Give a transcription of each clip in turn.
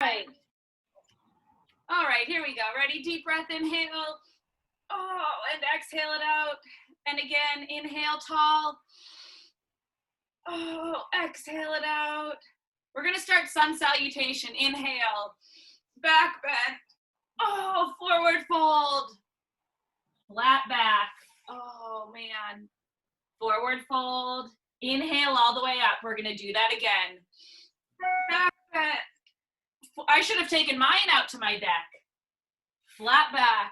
Right. All right, here we go. Ready? Deep breath, inhale. Oh, and exhale it out. And again, inhale tall. Oh, exhale it out. We're gonna start sun salutation. Inhale, back bend. Oh, forward fold. Flat back. Oh man. Forward fold. Inhale all the way up. We're gonna do that again. Back bend. I should have taken mine out to my deck. Flat back.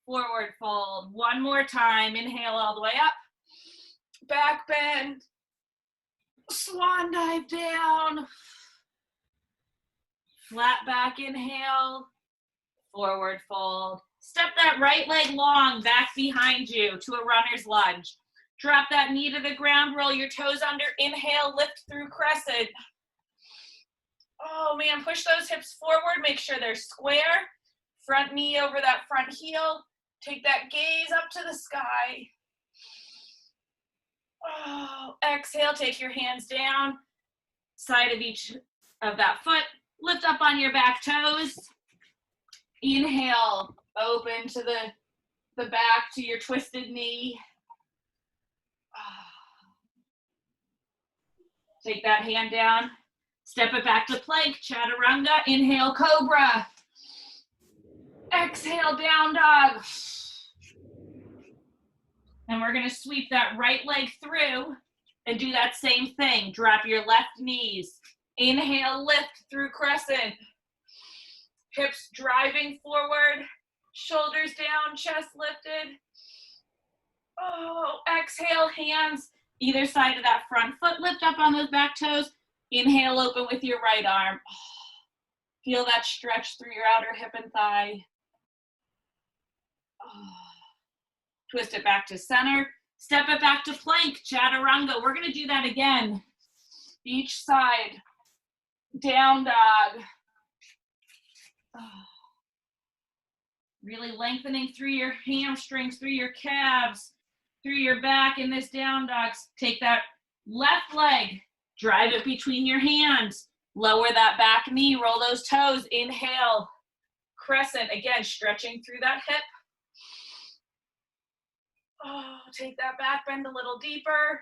Forward fold. One more time. Inhale all the way up. Back bend. Swan dive down. Flat back, inhale. Forward fold. Step that right leg long back behind you to a runner's lunge. Drop that knee to the ground, roll your toes under. Inhale, lift through crescent. Oh man, push those hips forward. Make sure they're square. Front knee over that front heel. Take that gaze up to the sky. Oh, exhale, take your hands down. Side of each of that foot. Lift up on your back toes. Inhale, open to the back to your twisted knee. Take that hand down. Step it back to plank, chaturanga. Inhale, cobra. Exhale, down dog. And we're gonna sweep that right leg through and do that same thing. Drop your left knees. Inhale, lift through crescent. Hips driving forward, shoulders down, chest lifted. Oh, exhale, hands either side of that front foot. Lift up on those back toes. Inhale, open with your right arm. Feel that stretch through your outer hip and thigh. Twist it back to center. Step it back to plank, chaturanga. We're gonna do that again. Each side. Down dog. Really lengthening through your hamstrings, through your calves, through your back in this down dog. Take that left leg, drive it between your hands. Lower that back knee, roll those toes. Inhale, crescent. Again, stretching through that hip. Oh, take that back bend a little deeper.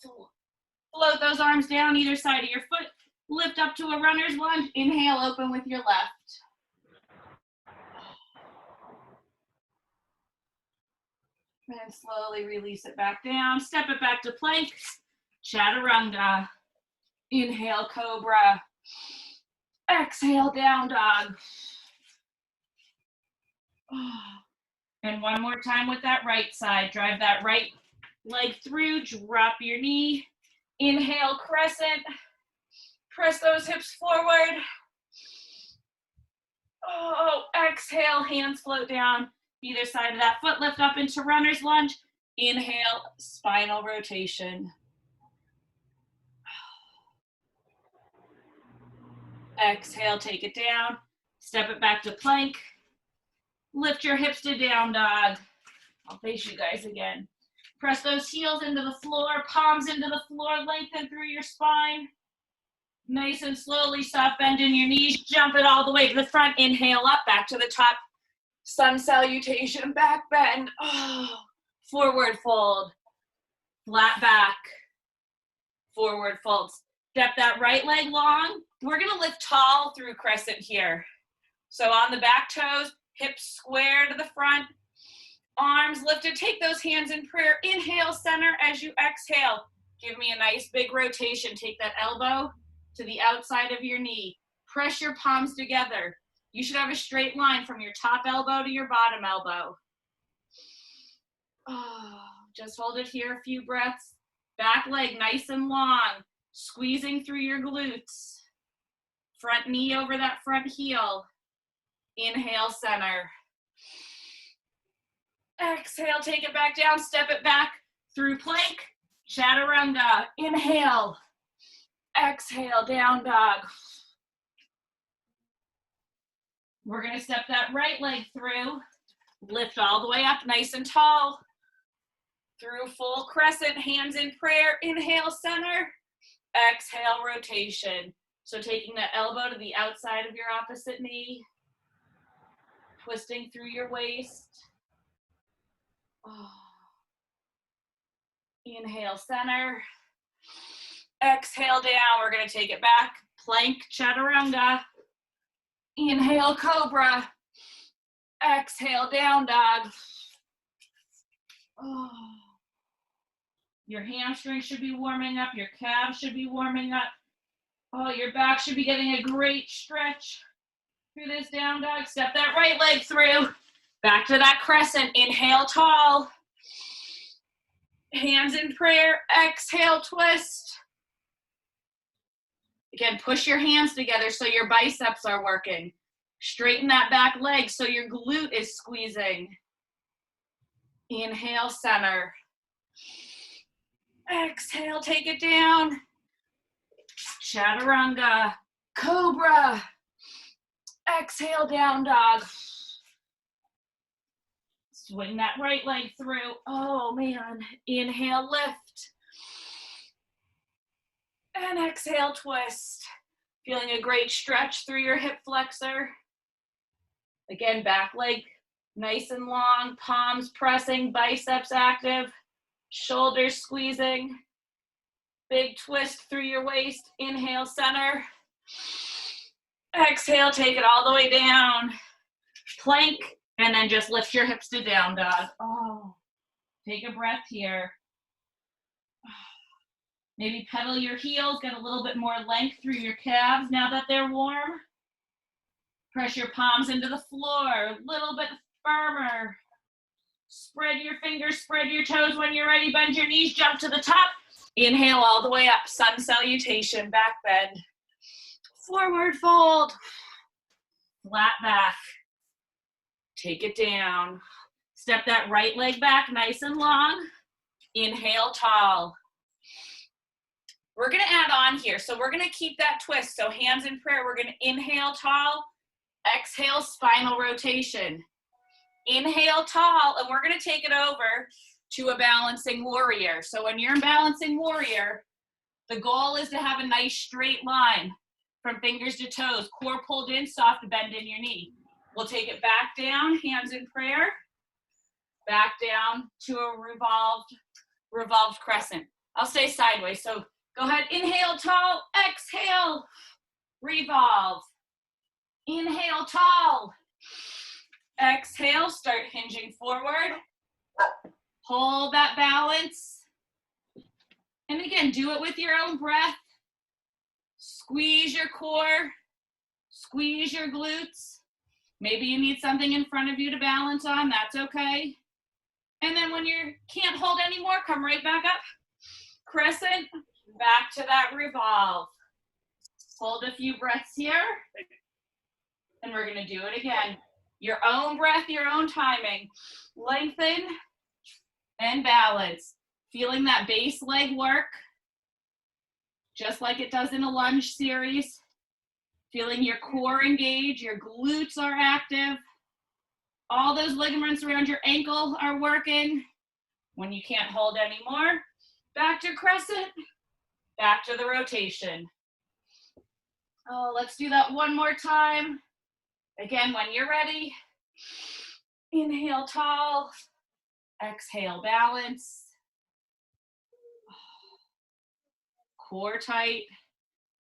Float those arms down either side of your foot. Lift up to a runner's lunge. Inhale, open with your left. And slowly release it back down. Step it back to plank. Chaturanga. Inhale, cobra. Exhale, down dog. And one more time with that right side. Drive that right leg through. Drop your knee. Inhale, crescent. Press those hips forward. Oh, exhale, hands float down. Either side of that foot, lift up into runner's lunge. Inhale, spinal rotation. Exhale, take it down. Step it back to plank. Lift your hips to down dog. I'll face you guys again. Press those heels into the floor, palms into the floor, lengthen through your spine. Nice and slowly, soft bend in your knees. Jump it all the way to the front. Inhale up, back to the top. Sun salutation, back bend. Oh, forward fold. Flat back. Forward fold. Step that right leg long. We're gonna lift tall through crescent here. So on the back toes, hips square to the front. Arms lifted. Take those hands in prayer. Inhale, center as you exhale. Give me a nice big rotation. Take that elbow to the outside of your knee. Press your palms together. You should have a straight line from your top elbow to your bottom elbow. Oh, just hold it here a few breaths. Back leg nice and long, squeezing through your glutes. Front knee over that front heel. Inhale, center. Exhale, take it back down, step it back through plank, chaturanga. Inhale. Exhale, down dog. We're gonna step that right leg through, lift all the way up nice and tall, through full crescent, hands in prayer. Inhale, center. Exhale, rotation. So taking that elbow to the outside of your opposite knee, twisting through your waist. Oh. Inhale, center. Exhale, down. We're going to take it back. Plank, chaturanga. Inhale, cobra. Exhale, down dog. Oh. Your hamstring should be warming up. Your calves should be warming up. Oh, your back should be getting a great stretch through this down dog. Step that right leg through. Back to that crescent. Inhale, tall. Hands in prayer. Exhale, twist. Again, push your hands together so your biceps are working. Straighten that back leg so your glute is squeezing. Inhale, center. Exhale, take it down. Chaturanga, cobra. Exhale, down dog. Swing that right leg through. Oh man, inhale, lift. And exhale, twist. Feeling a great stretch through your hip flexor. Again, back leg nice and long, palms pressing, biceps active, shoulders squeezing. Big twist through your waist. Inhale, center. Exhale, take it all the way down. Plank, and then just lift your hips to down dog. Oh, take a breath here. Maybe pedal your heels, get a little bit more length through your calves now that they're warm. Press your palms into the floor, a little bit firmer. Spread your fingers, spread your toes when you're ready. Bend your knees, jump to the top. Inhale all the way up, sun salutation, back bend. Forward fold. Flat back. Take it down. Step that right leg back nice and long. Inhale, tall. We're gonna add on here. So we're gonna keep that twist. So hands in prayer, we're gonna inhale, tall. Exhale, spinal rotation. Inhale, tall, and we're gonna take it over to a balancing warrior. So when you're in balancing warrior, the goal is to have a nice straight line from fingers to toes, core pulled in, soft bend in your knee. We'll take it back down, hands in prayer, back down to a revolved crescent. I'll stay sideways, so go ahead, inhale, tall, exhale, revolve. Inhale, tall. Exhale, start hinging forward. Hold that balance. And again, do it with your own breath. Squeeze your core. Squeeze your glutes. Maybe you need something in front of you to balance on. That's okay. And then when you can't hold anymore, come right back up. Crescent, back to that revolve. Hold a few breaths here. And we're going to do it again. Your own breath, your own timing. Lengthen and balance. Feeling that base leg work, just like it does in a lunge series. Feeling your core engage, your glutes are active. All those ligaments around your ankle are working. When you can't hold anymore, back to crescent, back to the rotation. Oh, let's do that one more time. Again, when you're ready, inhale, tall. Exhale, balance. Core tight,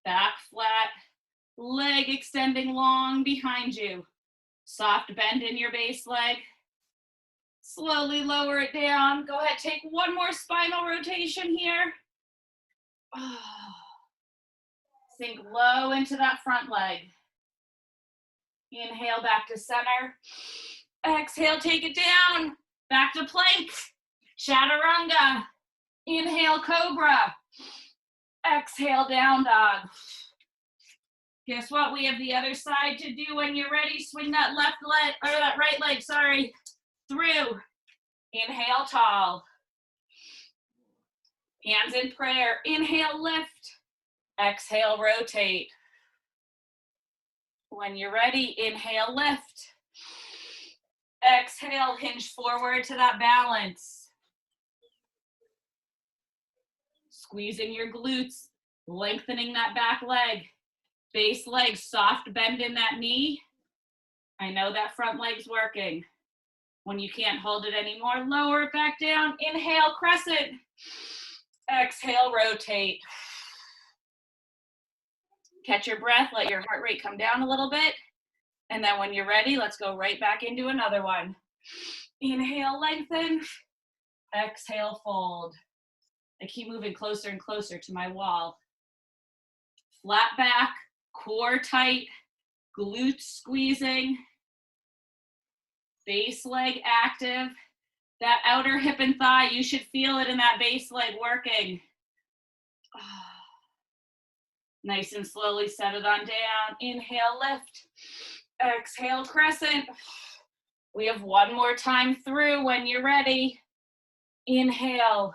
back flat, leg extending long behind you. Soft bend in your base leg. Slowly lower it down. Go ahead, take one more spinal rotation here. Sink low into that front leg. Inhale, back to center. Exhale, take it down. Back to plank. Chaturanga. Inhale, cobra. Exhale, down dog. Guess what? We have the other side to do when you're ready. Swing that left leg, or that right leg, sorry, through. Inhale, tall. Hands in prayer. Inhale, lift. Exhale, rotate. When you're ready, inhale, lift. Exhale, hinge forward to that balance. Squeezing your glutes, lengthening that back leg. Base leg, soft bend in that knee. I know that front leg's working. When you can't hold it anymore, lower it back down. Inhale, crescent. Exhale, rotate. Catch your breath, let your heart rate come down a little bit. And then when you're ready, let's go right back into another one. Inhale, lengthen. Exhale, fold. I keep moving closer and closer to my wall. Flat back, core tight, glutes squeezing. Base leg active. That outer hip and thigh, you should feel it in that base leg working. Nice and slowly set it on down. Inhale, lift. Exhale, crescent. We have one more time through when you're ready. Inhale.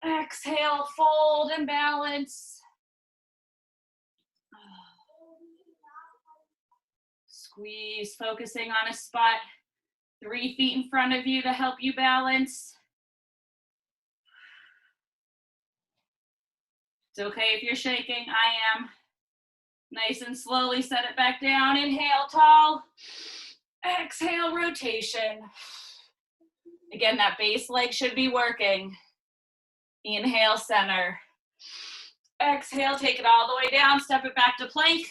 Exhale, fold and balance. Squeeze, focusing on a spot 3 feet in front of you to help you balance. It's okay if you're shaking, I am. Nice and slowly set it back down. Inhale, tall. Exhale, rotation. Again, that base leg should be working. Inhale, center. Exhale, take it all the way down. Step it back to plank.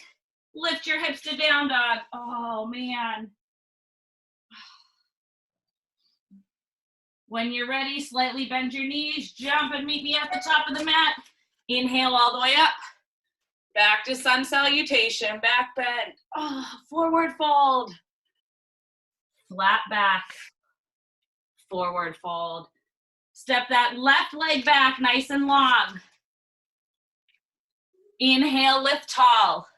Lift your hips to down dog. Oh, man. When you're ready, slightly bend your knees. Jump and meet me at the top of the mat. Inhale all the way up. Back to sun salutation. Back bend. Oh, forward fold. Flat back. Forward fold. Step that left leg back nice and long. Inhale, lift tall.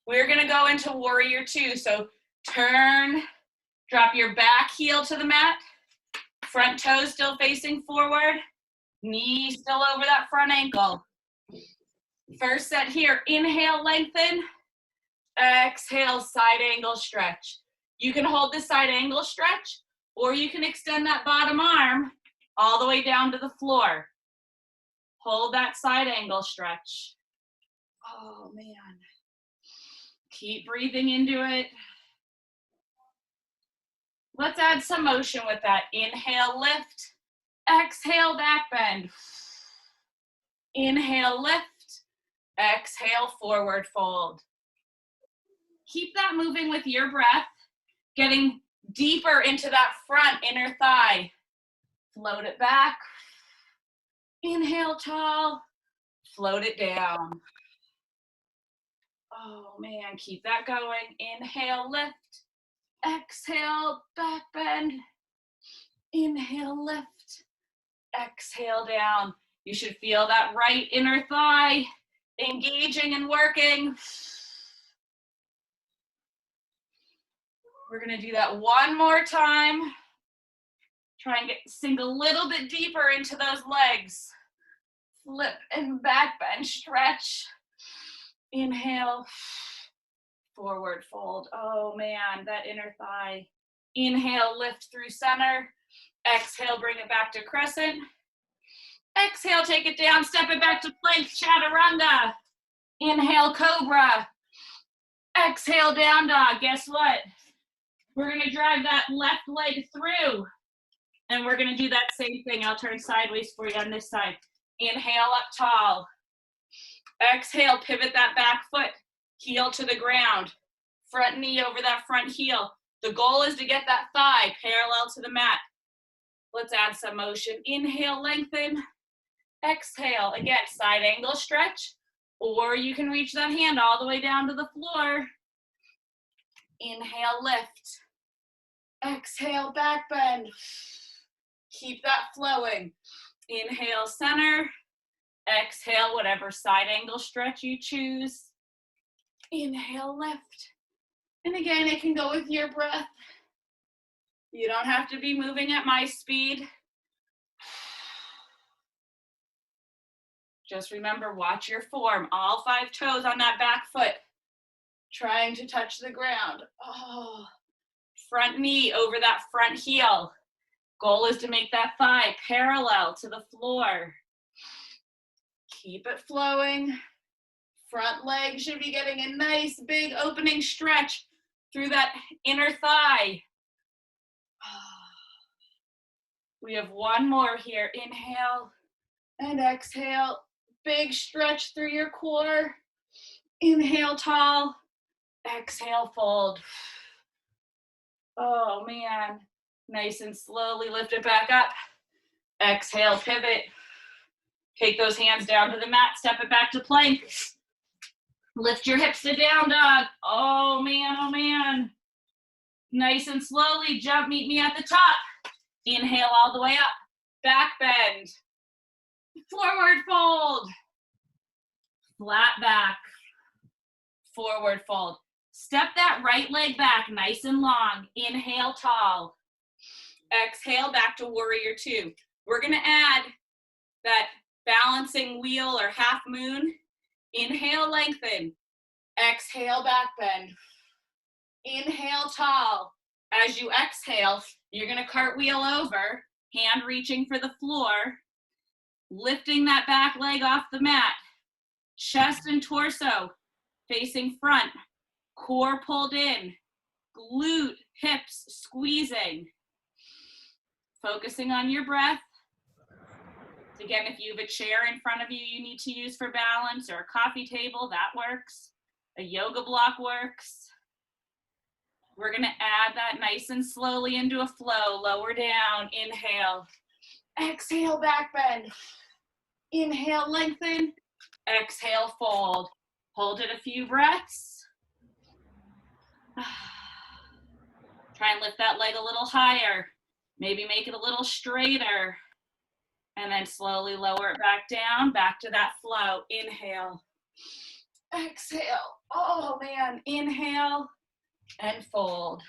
We're gonna go into warrior two. So turn, drop your back heel to the mat. Front toes still facing forward. Knee still over that front ankle. First set here, inhale, lengthen. Exhale, side angle stretch. You can hold the side angle stretch, or you can extend that bottom arm all the way down to the floor. Hold that side angle stretch. Oh, man. Keep breathing into it. Let's add some motion with that. Inhale, lift. Exhale, back bend. Inhale, lift. Exhale, forward fold. Keep that moving with your breath, getting deeper into that front inner thigh. Float it back. Inhale, tall. Float it down. Oh, man, keep that going. Inhale, lift. Exhale, back bend. Inhale, lift. Exhale, down. You should feel that right inner thigh engaging and working. We're gonna do that one more time. Try and sink a little bit deeper into those legs. Flip and back bend, stretch. Inhale, forward fold. Oh man, that inner thigh. Inhale, lift through center. Exhale, bring it back to crescent. Exhale, take it down, step it back to plank, chaturanga. Inhale, cobra. Exhale, down dog. Guess what? We're gonna drive that left leg through. And we're gonna do that same thing. I'll turn sideways for you on this side. Inhale, up tall. Exhale, pivot that back foot. Heel to the ground. Front knee over that front heel. The goal is to get that thigh parallel to the mat. Let's add some motion. Inhale, lengthen. Exhale, again, side angle stretch, or you can reach that hand all the way down to the floor. Inhale, lift. Exhale, back bend. Keep that flowing. Inhale, center. Exhale, whatever side angle stretch you choose. Inhale, lift. And again, it can go with your breath. You don't have to be moving at my speed. Just remember, watch your form. All 5 toes on that back foot. Trying to touch the ground. Oh. Front knee over that front heel. Goal is to make that thigh parallel to the floor. Keep it flowing. Front leg should be getting a nice big opening stretch through that inner thigh. We have one more here. Inhale and exhale. Big stretch through your core. Inhale, tall. Exhale, fold. Oh, man. Nice and slowly lift it back up. Exhale, pivot. Take those hands down to the mat. Step it back to plank. Lift your hips to down dog. Oh, man, oh, man. Nice and slowly jump. Meet me at the top. Inhale all the way up. Back bend. Forward fold. Flat back. Forward fold. Step that right leg back nice and long. Inhale, tall. Exhale, back to warrior two. We're gonna add that balancing wheel or half moon. Inhale, lengthen. Exhale, back bend. Inhale, tall. As you exhale, you're gonna cartwheel over, hand reaching for the floor, lifting that back leg off the mat. Chest and torso facing front, core pulled in, glute, hips squeezing. Focusing on your breath. Again, if you have a chair in front of you you need to use for balance, or a coffee table, that works. A yoga block works. We're gonna add that nice and slowly into a flow. Lower down, inhale. Exhale, back bend. Inhale, lengthen. Exhale, fold. Hold it a few breaths. Try and lift that leg a little higher. Maybe make it a little straighter. And then slowly lower it back down, back to that flow. Inhale. Exhale. Oh, man. Inhale and fold.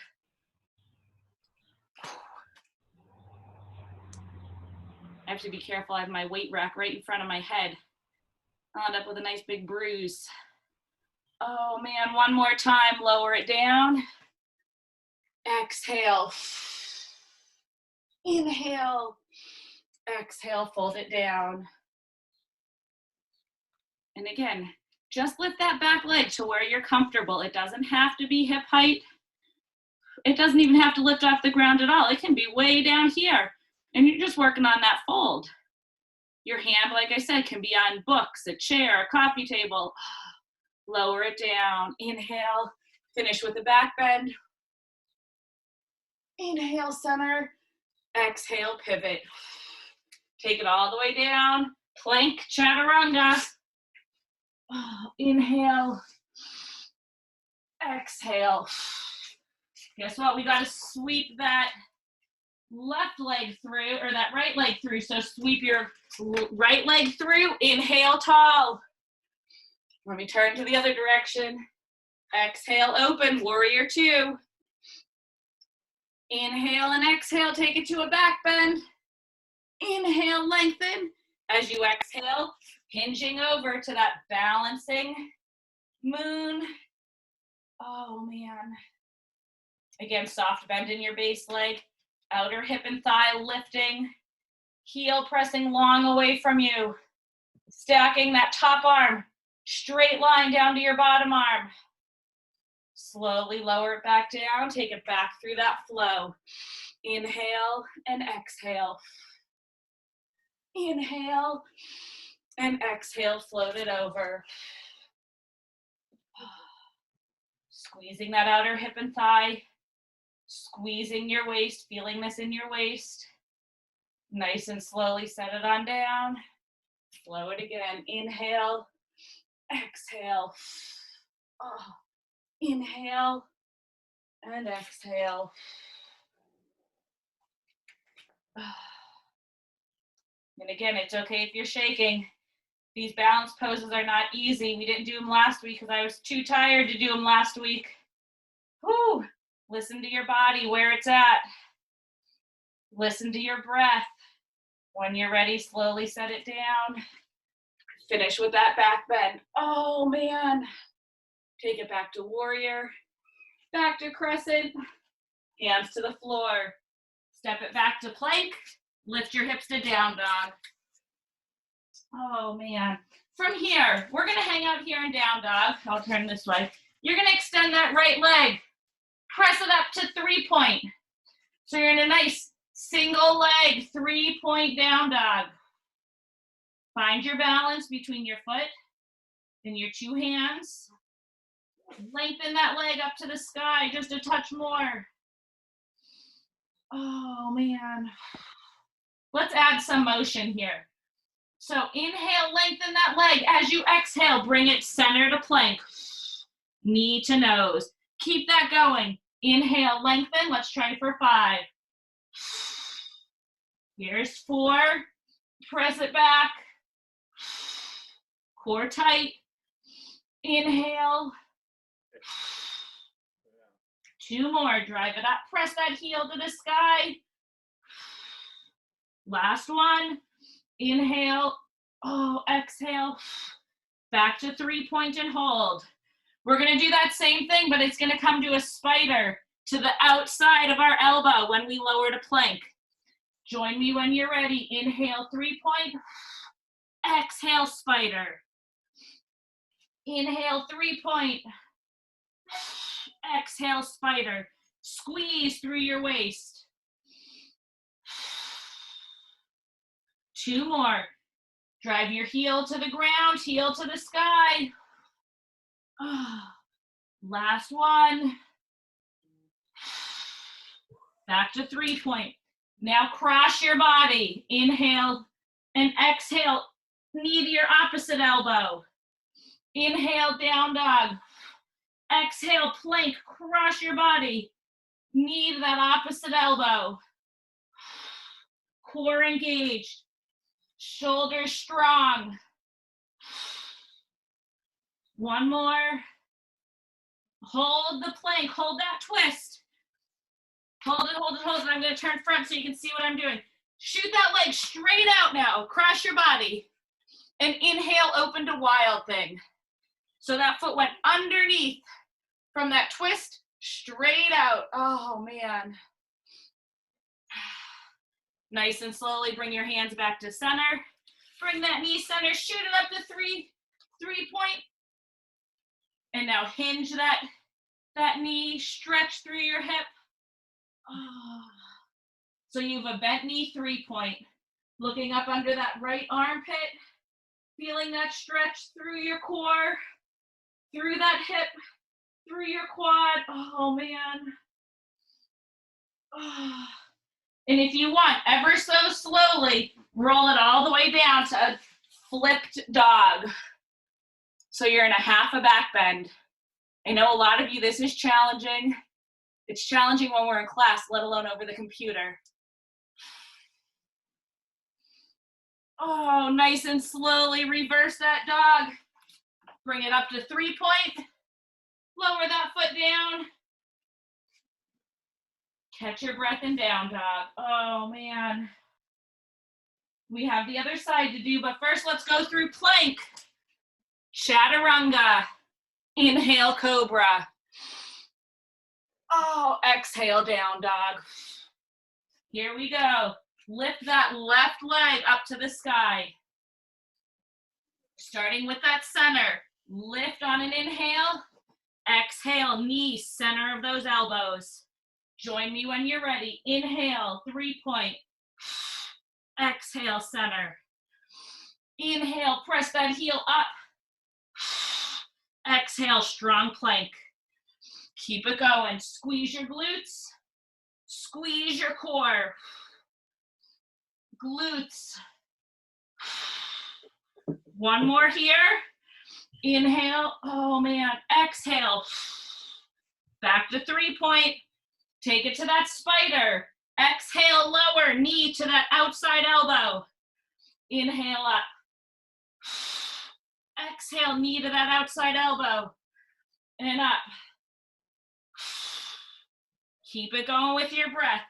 I have to be careful. I have my weight rack right in front of my head. I'll end up with a nice big bruise. Oh, man. One more time. Lower it down. Exhale. Inhale. Exhale, fold it down. And again, just lift that back leg to where you're comfortable. It doesn't have to be hip height. It doesn't even have to lift off the ground at all. It can be way down here. And you're just working on that fold. Your hand, like I said, can be on books, a chair, a coffee table. Lower it down. Inhale. Finish with the back bend. Inhale, center. Exhale, pivot. Take it all the way down. Plank chaturanga. Inhale. Exhale. Guess what? We got to sweep that left leg through, or that right leg through. So sweep your right leg through. Inhale, tall. Let me turn to the other direction. Exhale, open. Warrior two. Inhale and exhale. Take it to a back bend. Inhale, lengthen. As you exhale, hinging over to that balancing moon. Oh, man. Again, soft bend in your base leg. Outer hip and thigh lifting. Heel pressing long away from you. Stacking that top arm. Straight line down to your bottom arm. Slowly lower it back down. Take it back through that flow. Inhale and exhale. Inhale and exhale, float it over. Squeezing that outer hip and thigh. Squeezing your waist, feeling this in your waist. Nice and slowly set it on down. Flow it again. Inhale, exhale. Oh. Inhale and exhale. And again, it's okay if you're shaking. These balance poses are not easy. We didn't do them last week because I was too tired to do them last week. Whew. Listen to your body, where it's at. Listen to your breath. When you're ready, slowly set it down. Finish with that back bend. Oh, man. Take it back to warrior. Back to crescent. Hands to the floor. Step it back to plank. Lift your hips to down dog. Oh, man. From here, we're gonna hang out here in down dog. I'll turn this way. You're gonna extend that right leg. Press it up to 3-point. So you're in a nice single leg 3-point down dog. Find your balance between your foot and your 2 hands. Lengthen that leg up to the sky, just a touch more. Oh man. Let's add some motion here. So inhale, lengthen that leg. As you exhale, bring it center to plank. Knee to nose. Keep that going. Inhale, lengthen. Let's try for 5. Here's 4. Press it back. Core tight. Inhale. 2 more. Drive it up. Press that heel to the sky. Last one. Inhale. Oh, exhale. Back to 3-point and hold. We're going to do that same thing, but it's going to come to a spider to the outside of our elbow when we lower to plank. Join me when you're ready. Inhale, 3-point. Exhale, spider. Inhale, 3-point. Exhale, spider. Squeeze through your waist. 2 more. Drive your heel to the ground, heel to the sky. Last one. Back to 3-point. Now cross your body. Inhale and exhale. Knee to your opposite elbow. Inhale, down dog. Exhale, plank. Cross your body. Knee to that opposite elbow. Core engaged. Shoulders strong. 1 more. Hold the plank. Hold that twist. Hold it, hold it, hold it. I'm going to turn front so you can see what I'm doing. Shoot that leg straight out now. Cross your body. And inhale, open to wild thing. So that foot went underneath from that twist straight out. Oh, man. Nice and slowly bring your hands back to center. Bring that knee center, shoot it up to 3-point. And now hinge that knee, stretch through your hip. Oh. So you have a bent knee, 3-point. Looking up under that right armpit, feeling that stretch through your core, through that hip, through your quad. Oh, man. Oh. And if you want, ever so slowly, roll it all the way down to a flipped dog. So you're in a half a back bend. I know a lot of you, this is challenging. It's challenging when we're in class, let alone over the computer. Oh, nice and slowly reverse that dog. Bring it up to 3-point. Lower that foot down. Catch your breath and down dog. Oh, man. We have the other side to do, but first let's go through plank. Chaturanga. Inhale, cobra. Oh, exhale, down dog. Here we go. Lift that left leg up to the sky. Starting with that center. Lift on an inhale. Exhale, knee, center of those elbows. Join me when you're ready. Inhale, 3-point. Exhale, center. Inhale, press that heel up. Exhale, strong plank. Keep it going. Squeeze your glutes. Squeeze your core. Glutes. 1 more here. Inhale. Oh, man. Exhale. Back to 3-point. Take it to that spider. Exhale, lower, knee to that outside elbow. Inhale up. Exhale, knee to that outside elbow. And up. Keep it going with your breath.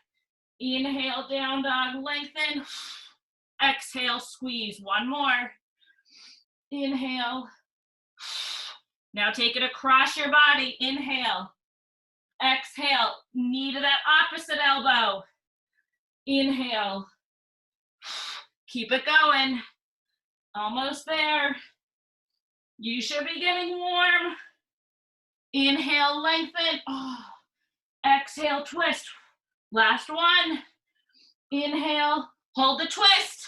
Inhale, down dog, lengthen. Exhale, squeeze. 1 more. Inhale. Now take it across your body. Inhale. Exhale, knee to that opposite elbow. Inhale. Keep it going. Almost there. You should be getting warm. Inhale, lengthen. Oh. Exhale, twist. Last one. Inhale, hold the twist.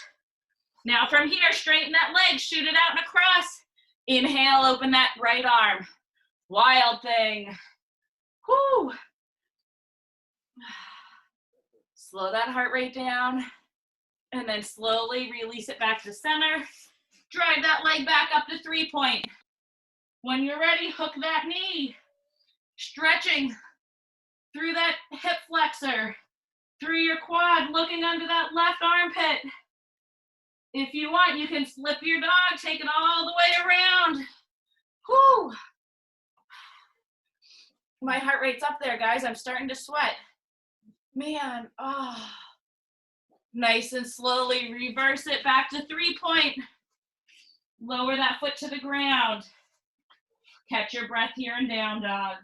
Now from here, straighten that leg, shoot it out and across. Inhale, open that right arm. Wild thing. Whoo. Slow that heart rate down, and then slowly release it back to center. Drive that leg back up to 3-point. When you're ready, hook that knee. Stretching through that hip flexor, through your quad, looking under that left armpit. If you want, you can flip your dog, take it all the way around. Whoo! My heart rate's up there, guys. I'm starting to sweat. Man, oh. Nice and slowly reverse it back to 3-point. Lower that foot to the ground. Catch your breath here and down dog.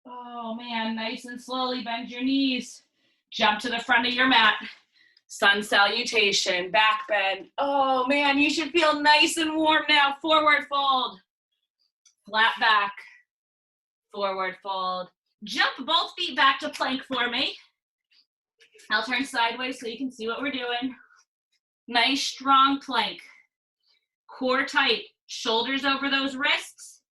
Oh man, nice and slowly bend your knees. Jump to the front of your mat. Sun salutation, back bend. Oh man, you should feel nice and warm now. Forward fold. Flat back. Forward fold. Jump both feet back to plank for me. I'll turn sideways so you can see what we're doing. Nice strong plank. Core tight. Shoulders over those wrists.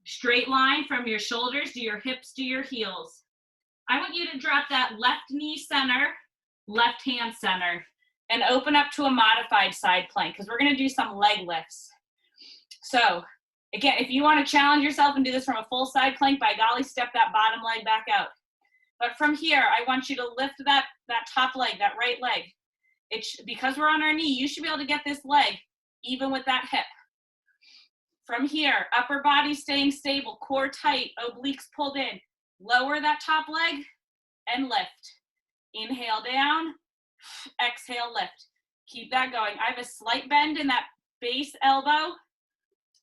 Straight line from your shoulders to your hips to your heels. I want you to drop that left knee center, left hand center, and open up to a modified side plank because we're going to do some leg lifts. So again, if you want to challenge yourself and do this from a full side plank, by golly, step that bottom leg back out. But from here, I want you to lift that top leg, that right leg. Because we're on our knee, you should be able to get this leg even with that hip. From here, upper body staying stable, core tight, obliques pulled in. Lower that top leg and lift. Inhale down, exhale, lift. Keep that going. I have a slight bend in that base elbow,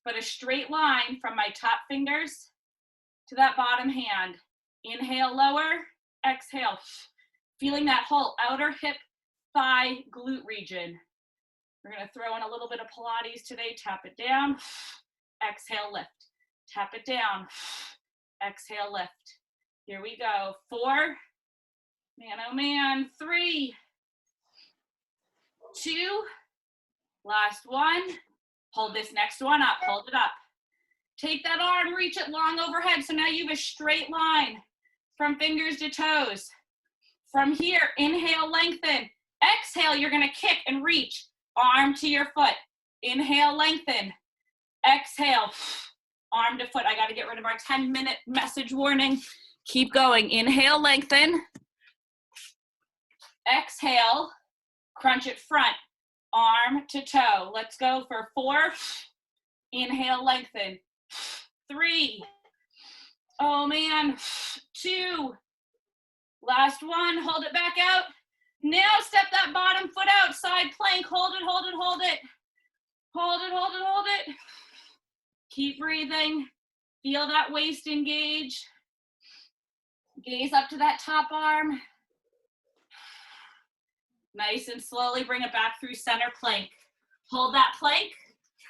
but a straight line from my top fingers to that bottom hand. Inhale, lower, exhale. Feeling that whole outer hip, thigh, glute region. We're gonna throw in a little bit of Pilates today. Tap it down, exhale, lift. Tap it down, exhale, lift. Here we go. 4, man, oh man, 3, 2, last one. Hold this next one up, hold it up. Take that arm, reach it long overhead. So now you have a straight line from fingers to toes. From here, inhale, lengthen. Exhale, you're gonna kick and reach, arm to your foot. Inhale, lengthen. Exhale, arm to foot. I gotta get rid of our 10-minute message warning. Keep going. Inhale, lengthen. Exhale, crunch it front, arm to toe. Let's go for 4. Inhale, lengthen. 3. Oh man, 2. Last one, hold it back out. Now step that bottom foot out, side plank. Hold it, hold it, hold it. Hold it, hold it, hold it. Keep breathing. Feel that waist engage. Gaze up to that top arm. Nice and slowly bring it back through center plank. Hold that plank.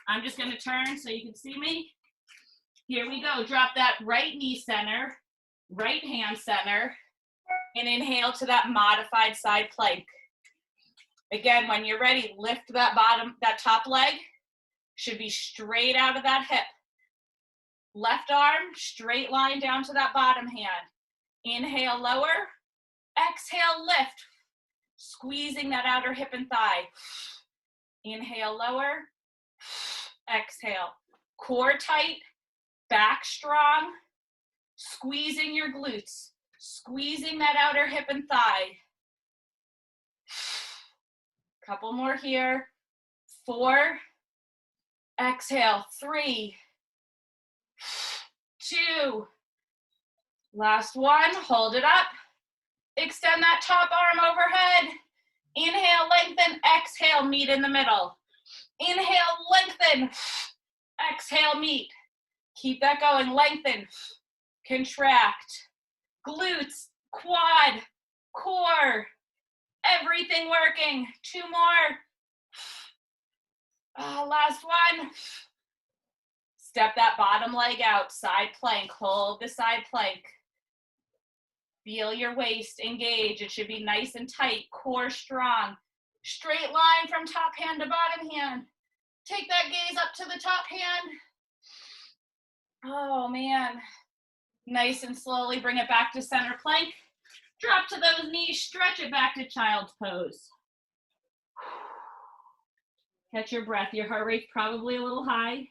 I'm just gonna turn so you can see me. Here we go. Drop that right knee center, right hand center, and inhale to that modified side plank. Again, when you're ready, lift that top leg. Should be straight out of that hip. Left arm, straight line down to that bottom hand. Inhale, lower. Exhale, lift. Squeezing that outer hip and thigh. Inhale, lower. Exhale. Core tight, back strong. Squeezing your glutes. Squeezing that outer hip and thigh. Couple more here. 4. Exhale. 3. 2. Last one, hold it up. Extend that top arm overhead. Inhale, lengthen, exhale, meet in the middle. Inhale, lengthen, exhale, meet. Keep that going, lengthen, contract. Glutes, quad, core, everything working. 2 more. Last one. Step that bottom leg out, side plank, hold the side plank. Feel your waist engage. It should be nice and tight, core strong. Straight line from top hand to bottom hand. Take that gaze up to the top hand. Oh man. Nice and slowly bring it back to center plank. Drop to those knees, stretch it back to child's pose. Catch your breath. Your heart rate's probably a little high.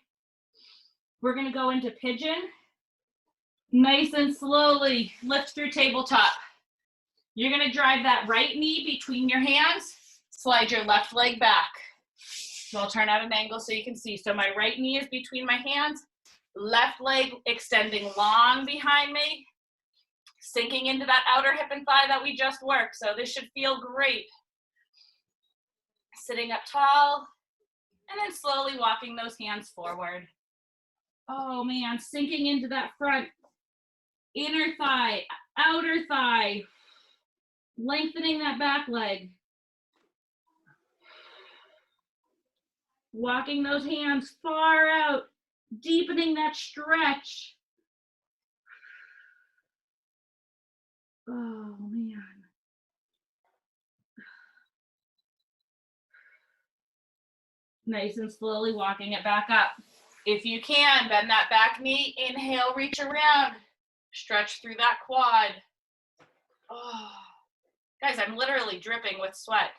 We're gonna go into pigeon. Nice and slowly lift through tabletop. You're gonna drive that right knee between your hands, slide your left leg back. So I'll turn at an angle so you can see. So my right knee is between my hands, left leg extending long behind me, sinking into that outer hip and thigh that we just worked. So this should feel great. Sitting up tall, and then slowly walking those hands forward. Oh man, sinking into that front, inner thigh, outer thigh, lengthening that back leg. Walking those hands far out, deepening that stretch. Oh man. Nice and slowly walking it back up. If you can, bend that back knee, inhale, reach around, stretch through that quad. Oh. Guys, I'm literally dripping with sweat.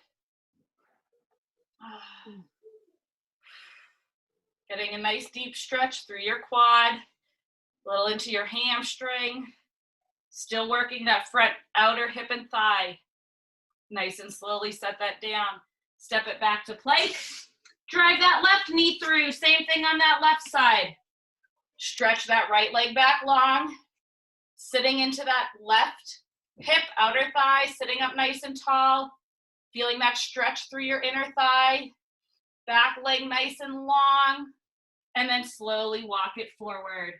Oh. Getting a nice deep stretch through your quad, a little into your hamstring. Still working that front outer hip and thigh. Nice and slowly set that down. Step it back to plank. Drive that left knee through. Same thing on that left side. Stretch that right leg back long. Sitting into that left hip, outer thigh, sitting up nice and tall. Feeling that stretch through your inner thigh. Back leg nice and long. And then slowly walk it forward.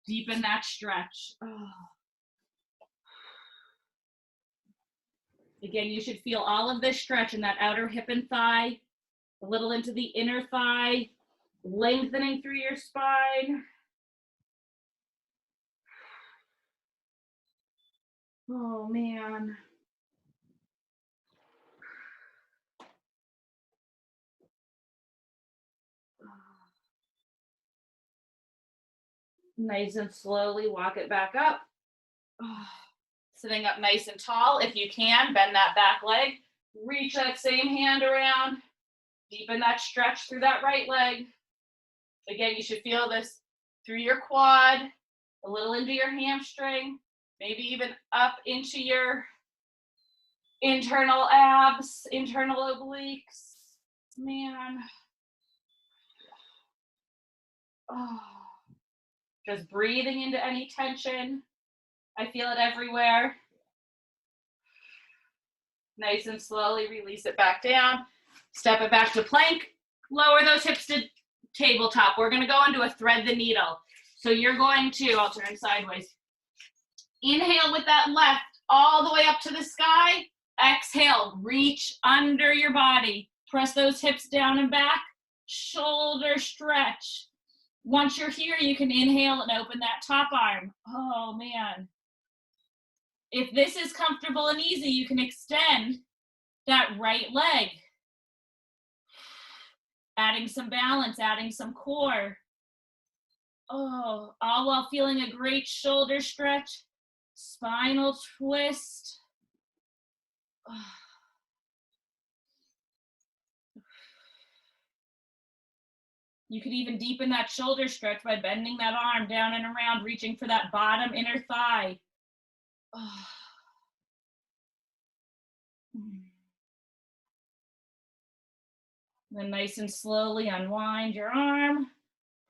Deepen that stretch. Oh. Again, you should feel all of this stretch in that outer hip and thigh. A little into the inner thigh, lengthening through your spine. Oh man. Nice and slowly walk it back up. Sitting up nice and tall. If you can, bend that back leg. Reach that same hand around. Deepen that stretch through that right leg. Again, you should feel this through your quad, a little into your hamstring, maybe even up into your internal abs, internal obliques. Man. Oh. Just breathing into any tension. I feel it everywhere. Nice and slowly release it back down. Step it back to plank. Lower those hips to tabletop. We're going to go into a thread the needle. So you're going to, I'll turn sideways. Inhale with that left all the way up to the sky. Exhale, reach under your body. Press those hips down and back. Shoulder stretch. Once you're here, you can inhale and open that top arm. Oh man. If this is comfortable and easy, you can extend that right leg. Adding some balance, adding some core. Oh, all while feeling a great shoulder stretch, spinal twist. Oh. You could even deepen that shoulder stretch by bending that arm down and around, reaching for that bottom inner thigh. Oh. Then nice and slowly unwind your arm,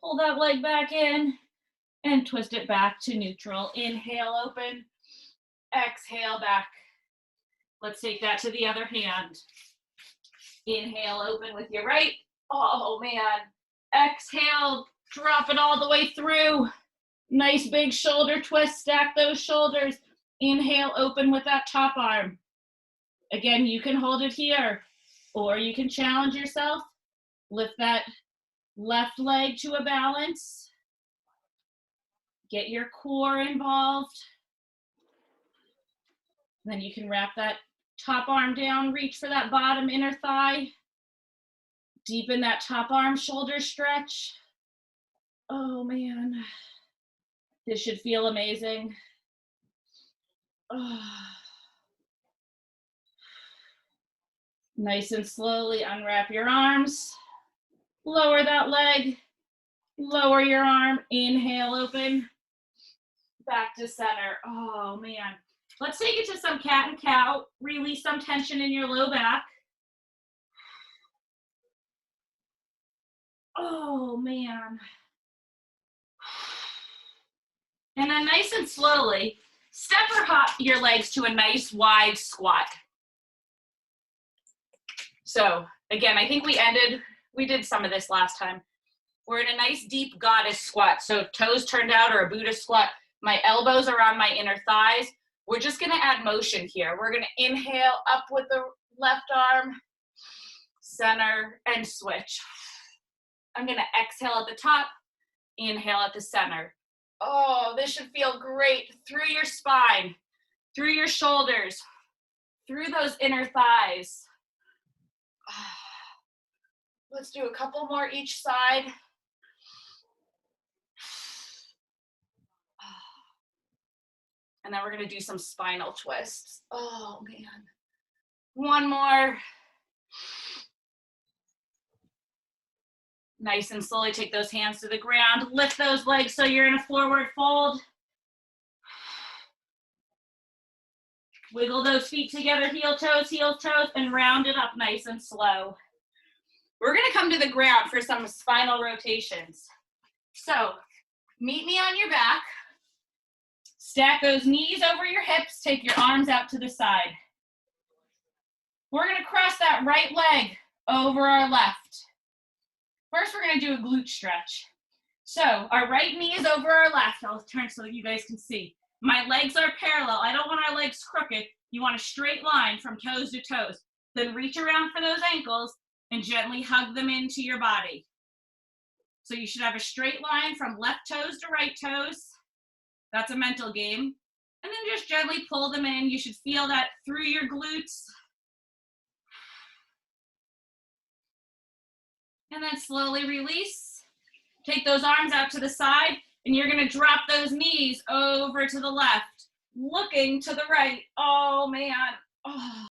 pull that leg back in, and twist it back to neutral. Inhale, open, exhale, back. Let's take that to the other hand. Inhale, open with your right. Oh man. Exhale, drop it all the way through. Nice big shoulder twist, stack those shoulders. Inhale, open with that top arm. Again, you can hold it here, or you can challenge yourself. Lift that left leg to a balance. Get your core involved. Then you can wrap that top arm down, reach for that bottom inner thigh. Deepen that top arm shoulder stretch. Oh man, this should feel amazing. Oh. Nice and slowly unwrap your arms. Lower that leg. Lower your arm. Inhale, open. Back to center. Oh man. Let's take it to some cat and cow. Release some tension in your low back. Oh man. And then nice and slowly, step or hop your legs to a nice wide squat. So again, I think we did some of this last time. We're in a nice deep goddess squat. So toes turned out or a Buddha squat. My elbows are on my inner thighs. We're just gonna add motion here. We're gonna inhale up with the left arm, center, and switch. I'm gonna exhale at the top, inhale at the center. Oh, this should feel great through your spine, through your shoulders, through those inner thighs. Let's do a couple more each side. And then we're gonna do some spinal twists. Oh man. One more. Nice and slowly take those hands to the ground. Lift those legs so you're in a forward fold. Wiggle those feet together, heel toes, and round it up nice and slow. We're gonna come to the ground for some spinal rotations. So, meet me on your back. Stack those knees over your hips, take your arms out to the side. We're gonna cross that right leg over our left. First, we're gonna do a glute stretch. So, our right knee is over our left. I'll turn so you guys can see. My legs are parallel. I don't want our legs crooked. You want a straight line from toes to toes. Then reach around for those ankles and gently hug them into your body. So you should have a straight line from left toes to right toes. That's a mental game. And then just gently pull them in. You should feel that through your glutes. And then slowly release. Take those arms out to the side, and you're gonna drop those knees over to the left, looking to the right. Oh man. Oh.